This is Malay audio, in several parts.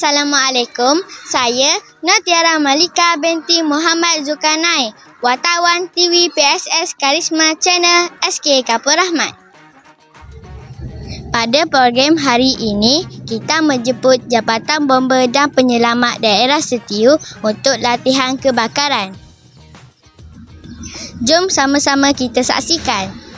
Assalamualaikum. Saya Notiara Malika binti Muhammad Zulkarnain, wartawan TV PSS Karisma Channel SK Kapur Rahmat. Pada program hari ini, kita menjemput Jabatan Bomber dan Penyelamat Daerah Setiu untuk latihan kebakaran. Jom sama-sama kita saksikan.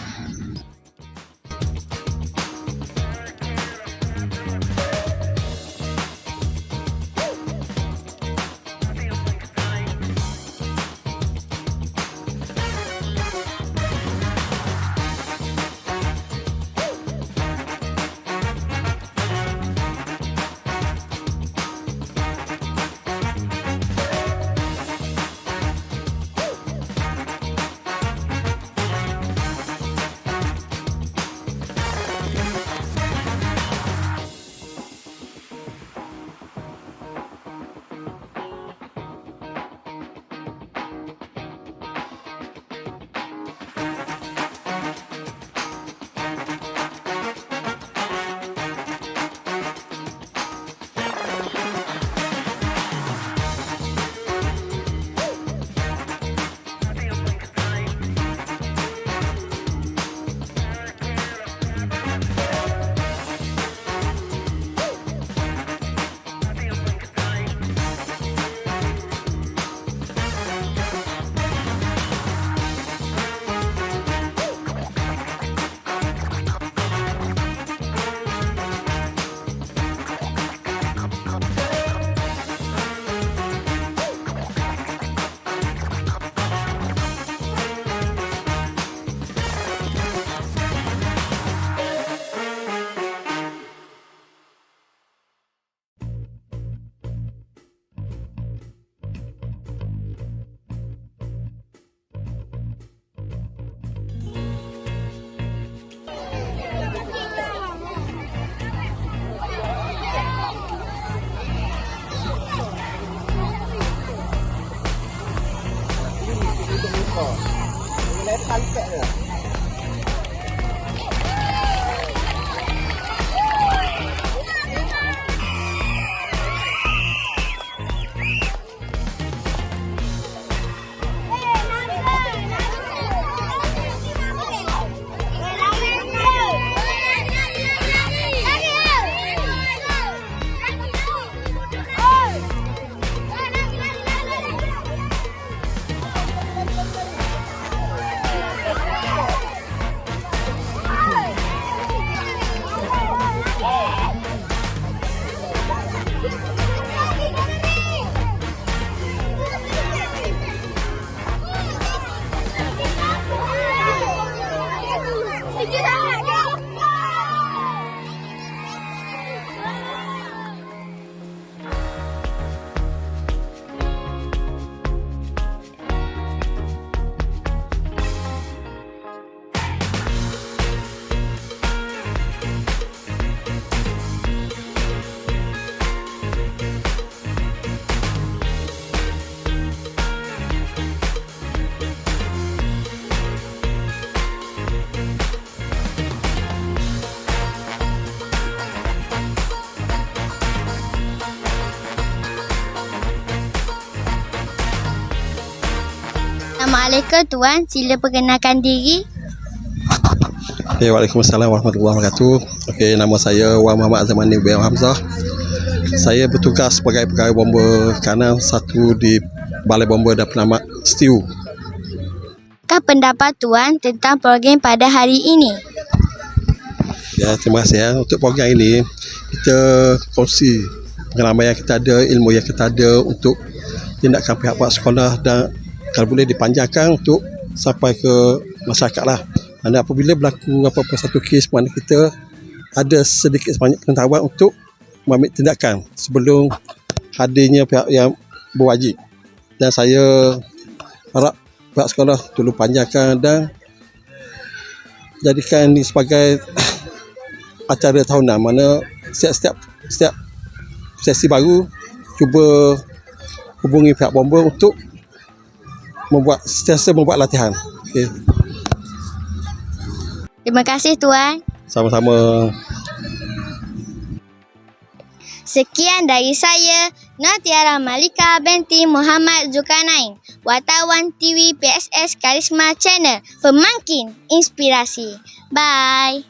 Assalamualaikum Tuan, sila perkenalkan diri. Okay, Waalaikumsalam warahmatullahi wabarakatuh. Okay, nama saya Wan Muhammad Azamani bin Hamzah. Saya bertugas sebagai pegawai bomber kanan 1 di Balai Bomber dan Penyelamat Setiu. Apa pendapat Tuan tentang program pada hari ini? Ya, terima kasih ya. Untuk program ini, kita kongsi pengalaman yang kita ada, ilmu yang kita ada untuk tindakan pihak-pihak sekolah dan kalau boleh dipanjangkan untuk sampai ke masyarakat lah. Dan apabila berlaku apa-apa satu kes mana kita ada sedikit sebanyak pengetahuan untuk mengambil tindakan sebelum hadirnya pihak yang berwajib. Dan saya harap pihak sekolah tolong panjangkan dan jadikan ini sebagai acara tahunan mana setiap sesi baru cuba hubungi pihak bomber untuk sentiasa membuat latihan. Okay. Terima kasih Tuan. Sama-sama. Sekian dari saya, Natiara Malika binti Muhammad Zulkarnain, wartawan TV PSS Karisma Channel, pemangkin inspirasi. Bye.